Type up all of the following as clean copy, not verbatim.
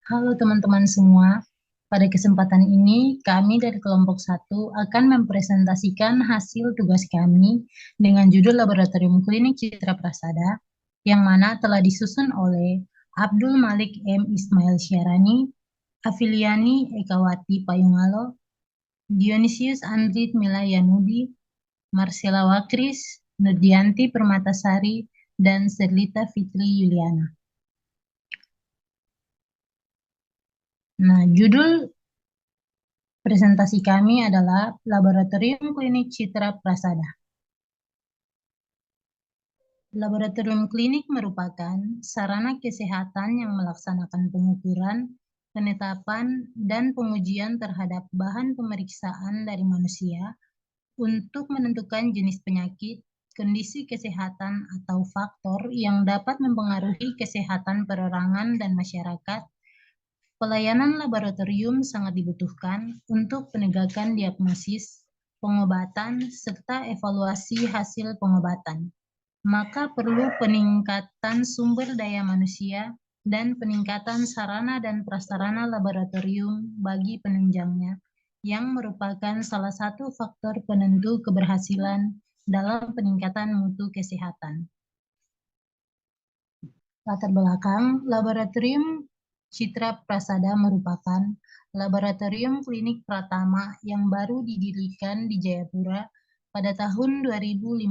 Halo teman-teman semua, pada kesempatan ini kami dari kelompok 1 akan mempresentasikan hasil tugas kami dengan judul Laboratorium Klinik Citra Prasada yang mana telah disusun oleh Abdul Malik M. Ismail Syarani, Afiliani Ekawati Payungalo, Dionysius Andrit Mila Yanubi, Marcela Wakris, Nurdianti Permatasari, dan Serlita Fitri Yuliana. Nah, judul presentasi kami adalah Laboratorium Klinik Citra Prasada. Laboratorium klinik merupakan sarana kesehatan yang melaksanakan pengukuran, penetapan, dan pengujian terhadap bahan pemeriksaan dari manusia untuk menentukan jenis penyakit, kondisi kesehatan, atau faktor yang dapat mempengaruhi kesehatan perorangan dan masyarakat. Pelayanan laboratorium sangat dibutuhkan untuk penegakan diagnosis, pengobatan, serta evaluasi hasil pengobatan. Maka perlu peningkatan sumber daya manusia dan peningkatan sarana dan prasarana laboratorium bagi penunjangnya, yang merupakan salah satu faktor penentu keberhasilan dalam peningkatan mutu kesehatan. Latar belakang, Laboratorium Citra Prasada merupakan laboratorium klinik pertama yang baru didirikan di Jayapura pada tahun 2015.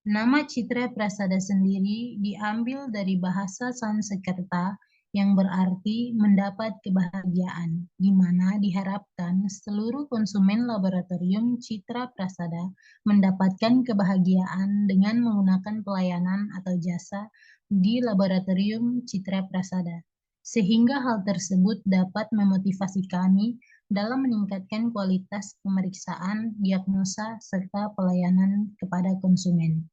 Nama Citra Prasada sendiri diambil dari bahasa Sanskerta yang berarti mendapat kebahagiaan, di mana diharapkan seluruh konsumen laboratorium Citra Prasada mendapatkan kebahagiaan dengan menggunakan pelayanan atau jasa di laboratorium Citra Prasada, sehingga hal tersebut dapat memotivasi kami dalam meningkatkan kualitas pemeriksaan, diagnosa, serta pelayanan kepada konsumen.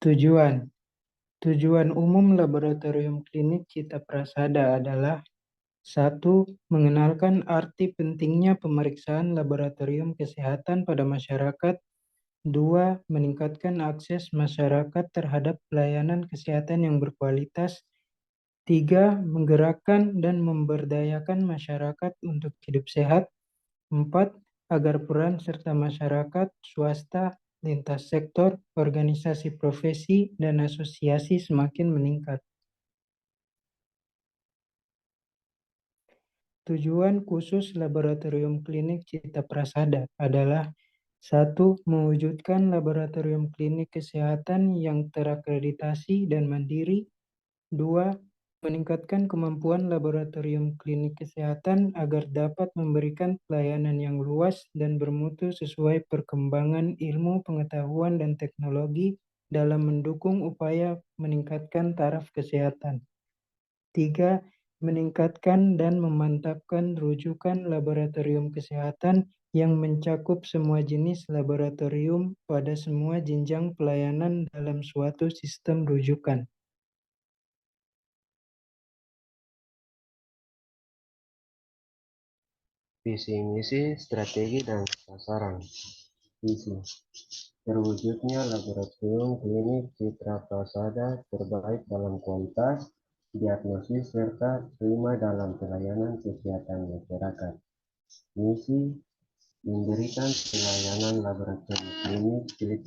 Tujuan umum Laboratorium Klinik Citra Prasada adalah 1. Mengenalkan arti pentingnya pemeriksaan laboratorium kesehatan pada masyarakat. 2. Meningkatkan akses masyarakat terhadap pelayanan kesehatan yang berkualitas. 3. Menggerakkan dan memberdayakan masyarakat untuk hidup sehat. 4. Agar peran serta masyarakat, swasta, lintas sektor, organisasi profesi, dan asosiasi semakin meningkat. Tujuan khusus Laboratorium Klinik Citra Prasada adalah 1. Mewujudkan laboratorium klinik kesehatan yang terakreditasi dan mandiri. 2. Meningkatkan kemampuan laboratorium klinik kesehatan agar dapat memberikan pelayanan yang luas dan bermutu sesuai perkembangan ilmu, pengetahuan, dan teknologi dalam mendukung upaya meningkatkan taraf kesehatan. 3. Meningkatkan dan memantapkan rujukan laboratorium kesehatan yang mencakup semua jenis laboratorium pada semua jenjang pelayanan dalam suatu sistem rujukan. Visi misi, strategi, dan sasaran. Visi: terwujudnya laboratorium klinik Citra Prasada terbaik dalam kualitas, diagnosis, serta prima dalam pelayanan kesehatan masyarakat. Misi: memberikan pelayanan laboratorium klinik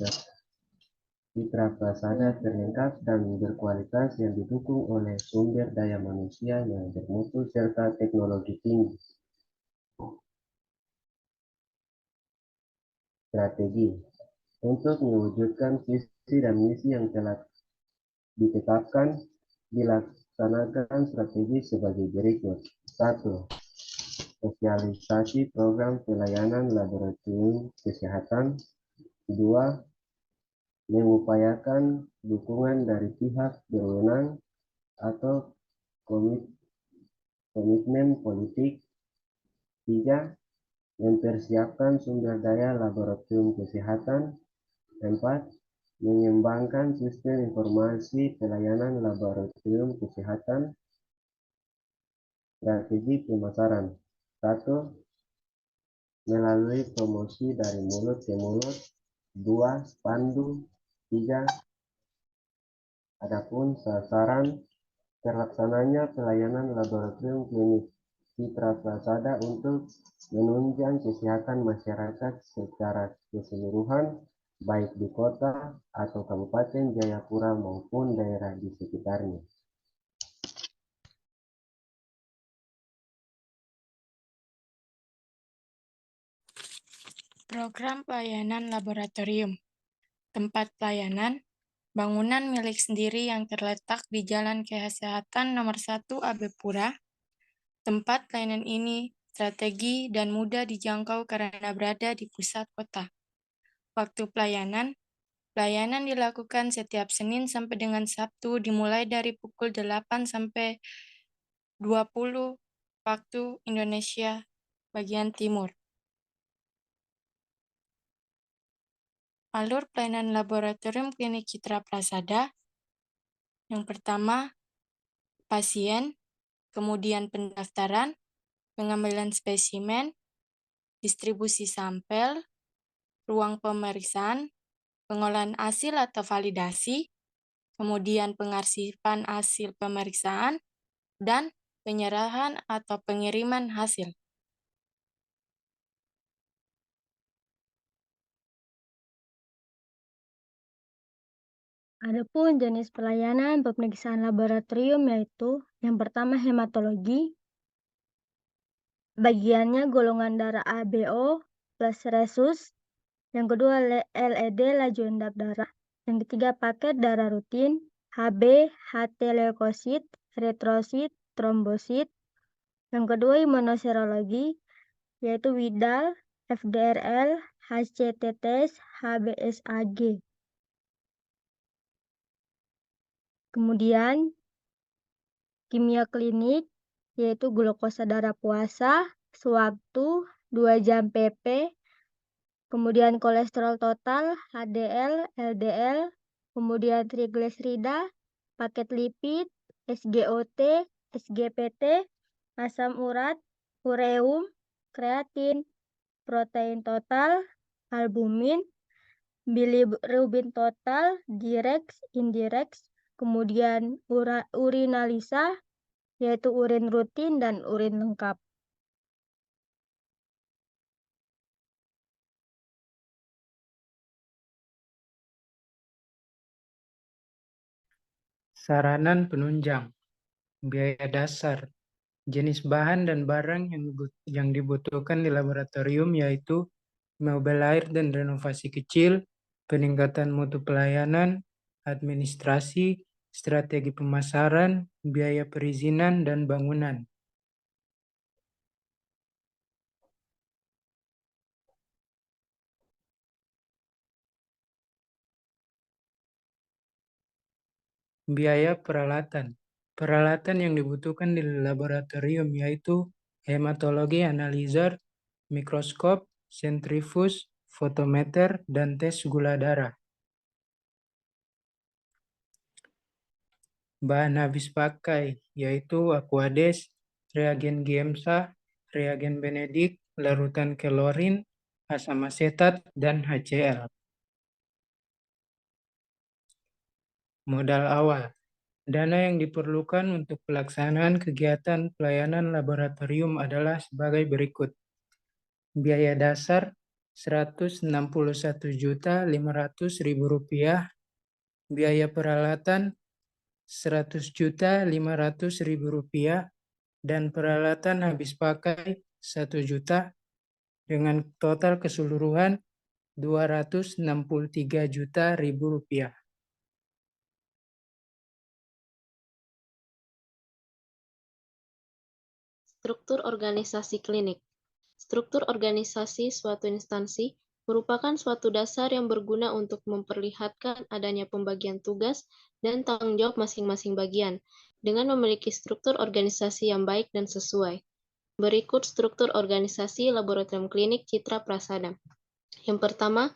Citra Prasada terlengkap dan berkualitas yang didukung oleh sumber daya manusia yang bermutu serta teknologi tinggi. Strategi: untuk mewujudkan visi dan misi yang telah ditetapkan, dilaksanakan strategi sebagai berikut. 1. Sosialisasi program pelayanan laboratorium kesehatan. 2. Mengupayakan dukungan dari pihak berwenang atau komitmen politik. 3. Mempersiapkan sumber daya laboratorium kesehatan. 4. Mengembangkan sistem informasi pelayanan laboratorium kesehatan. Strategi pemasaran. 1. Melalui promosi dari mulut ke mulut. 2. Pandu 3. Adapun sasaran terlaksananya pelayanan laboratorium klinik Citra Prasada untuk menunjang kesehatan masyarakat secara keseluruhan, baik di kota atau Kabupaten Jayapura maupun daerah di sekitarnya. Program pelayanan laboratorium. Tempat pelayanan, bangunan milik sendiri yang terletak di Jalan Kesehatan Nomor 1 Abepura. Tempat pelayanan ini strategi dan mudah dijangkau karena berada di pusat kota. Waktu pelayanan dilakukan setiap Senin sampai dengan Sabtu dimulai dari pukul 8 sampai 20 waktu Indonesia bagian timur. Alur pelayanan laboratorium klinik Citra Prasada. Yang pertama, pasien, kemudian pendaftaran, pengambilan spesimen, distribusi sampel, ruang pemeriksaan, pengolahan hasil atau validasi, kemudian pengarsipan hasil pemeriksaan, dan penyerahan atau pengiriman hasil. Adapun jenis pelayanan pemeriksaan laboratorium yaitu yang pertama hematologi, bagiannya golongan darah ABO plus resus, yang kedua LED laju endap darah, yang ketiga paket darah rutin, HB, HT leukosit, eritrosit, trombosit, yang kedua imunoserologi yaitu Widal, FDRL, HCTTS, HBsAg. Kemudian kimia klinik yaitu glukosa darah puasa sewaktu 2 jam pp, kemudian kolesterol total HDL, LDL, kemudian trigliserida, paket lipid, SGOT, SGPT, asam urat, ureum, kreatin, protein total, albumin, bilirubin total, direx, indirex, kemudian urinalisa, yaitu urin rutin dan urin lengkap. Saranan penunjang, biaya dasar, jenis bahan dan barang yang dibutuhkan di laboratorium yaitu mobil air dan renovasi kecil, peningkatan mutu pelayanan, administrasi, strategi pemasaran, biaya perizinan, dan bangunan. Biaya peralatan. Peralatan yang dibutuhkan di laboratorium yaitu hematologi analyzer, mikroskop, sentrifuge, fotometer, dan tes gula darah. Bahan habis pakai yaitu Aquades, reagen Giemsa, reagen Benedict, larutan klorin, asam asetat, dan HCl. Modal awal. Dana yang diperlukan untuk pelaksanaan kegiatan pelayanan laboratorium adalah sebagai berikut. Biaya dasar Rp161.500.000, biaya peralatan Rp100.500.000, dan peralatan habis pakai 1 juta dengan total keseluruhan Rp263 juta. Struktur organisasi klinik. Struktur organisasi suatu instansi merupakan suatu dasar yang berguna untuk memperlihatkan adanya pembagian tugas dan tanggung jawab masing-masing bagian, dengan memiliki struktur organisasi yang baik dan sesuai. Berikut struktur organisasi Laboratorium Klinik Citra Prasada. Yang pertama,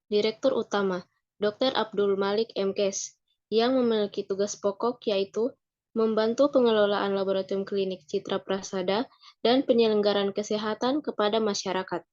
Direktur Utama, Dr. Abdul Malik MKes, yang memiliki tugas pokok yaitu membantu pengelolaan Laboratorium Klinik Citra Prasada dan penyelenggaraan kesehatan kepada masyarakat.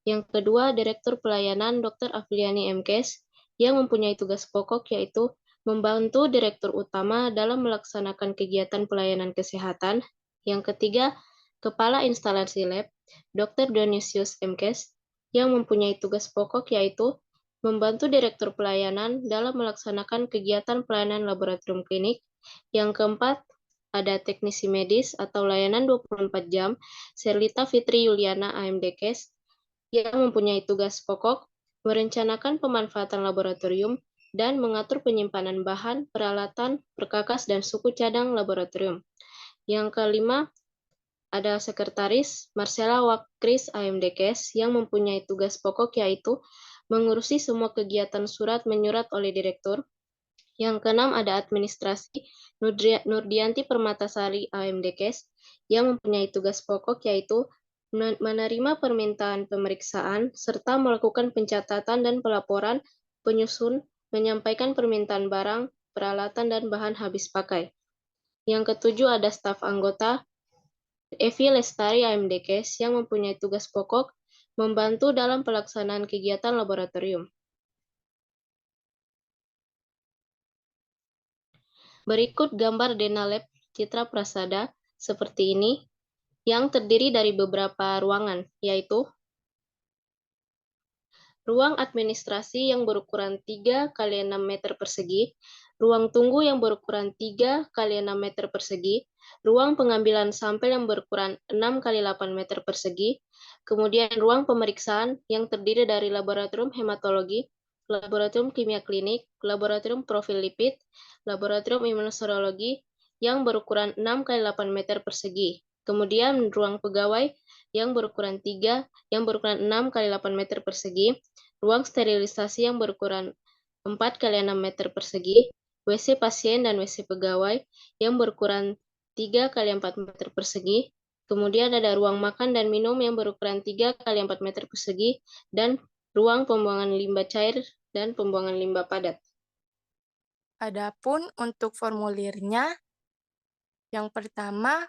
Yang kedua, Direktur Pelayanan Dr. Afriani MKes, yang mempunyai tugas pokok yaitu membantu Direktur Utama dalam melaksanakan kegiatan pelayanan kesehatan. Yang ketiga, Kepala Instalasi Lab, Dr. Dionysius MKes, yang mempunyai tugas pokok yaitu membantu Direktur Pelayanan dalam melaksanakan kegiatan pelayanan laboratorium klinik. Yang keempat, ada teknisi medis atau layanan 24 jam, Serlita Fitri Yuliana AMDkes, yang mempunyai tugas pokok merencanakan pemanfaatan laboratorium dan mengatur penyimpanan bahan, peralatan, perkakas, dan suku cadang laboratorium. Yang kelima, ada sekretaris Marcella Wakris AMDkes yang mempunyai tugas pokok yaitu mengurusi semua kegiatan surat menyurat oleh direktur. Yang keenam ada administrasi Nurdianti Permatasari AMDkes yang mempunyai tugas pokok yaitu menerima permintaan pemeriksaan serta melakukan pencatatan dan pelaporan, penyusun, menyampaikan permintaan barang, peralatan, dan bahan habis pakai. Yang ketujuh ada staf anggota Evi Lestari AMDkes yang mempunyai tugas pokok membantu dalam pelaksanaan kegiatan laboratorium. Berikut gambar Denalab Citra Prasada seperti ini, yang terdiri dari beberapa ruangan, yaitu ruang administrasi yang berukuran 3 x 6 meter persegi, ruang tunggu yang berukuran 3 x 6 meter persegi, ruang pengambilan sampel yang berukuran 6 x 8 meter persegi, kemudian ruang pemeriksaan yang terdiri dari laboratorium hematologi, laboratorium kimia klinik, laboratorium profil lipid, laboratorium imunoserologi yang berukuran 6 x 8 meter persegi. Kemudian ruang pegawai yang berukuran 6 x 8 meter persegi, ruang sterilisasi yang berukuran 4 x 6 meter persegi, WC pasien dan WC pegawai yang berukuran 3 x 4 meter persegi, kemudian ada ruang makan dan minum yang berukuran 3 x 4 meter persegi, dan ruang pembuangan limbah cair dan pembuangan limbah padat. Adapun untuk formulirnya, yang pertama,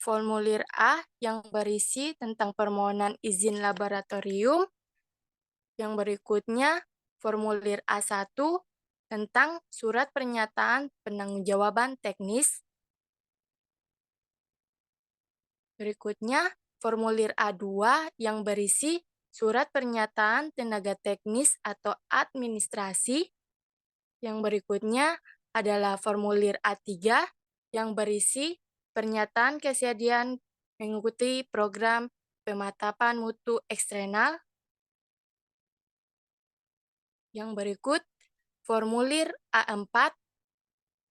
formulir A yang berisi tentang permohonan izin laboratorium. Yang berikutnya, formulir A1 tentang surat pernyataan penangguhjawaban teknis. Berikutnya, formulir A2 yang berisi surat pernyataan tenaga teknis atau administrasi. Yang berikutnya adalah formulir A3 yang berisi pernyataan kesediaan mengikuti program pemantapan mutu eksternal. Yang berikut, formulir A4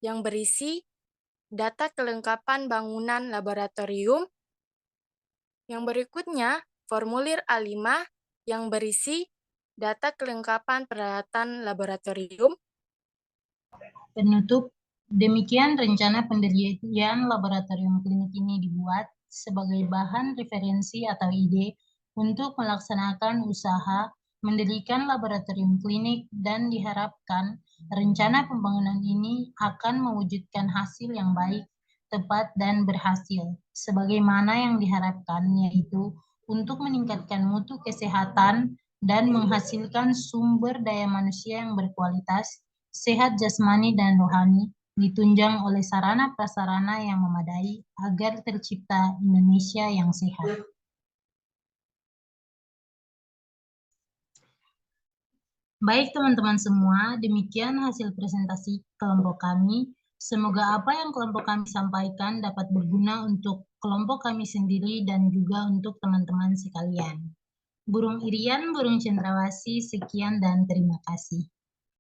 yang berisi data kelengkapan bangunan laboratorium. Yang berikutnya, formulir A5 yang berisi data kelengkapan peralatan laboratorium. Penutup, demikian rencana pendirian laboratorium klinik ini dibuat sebagai bahan referensi atau ide untuk melaksanakan usaha mendirikan laboratorium klinik, dan diharapkan rencana pembangunan ini akan mewujudkan hasil yang baik, tepat, dan berhasil, sebagaimana yang diharapkan, yaitu untuk meningkatkan mutu kesehatan dan menghasilkan sumber daya manusia yang berkualitas, sehat jasmani dan rohani, ditunjang oleh sarana prasarana yang memadai agar tercipta Indonesia yang sehat. Baik teman-teman semua, demikian hasil presentasi kelompok kami. Semoga apa yang kelompok kami sampaikan dapat berguna untuk kelompok kami sendiri dan juga untuk teman-teman sekalian. Burung Irian, burung cendrawasih, sekian dan terima kasih.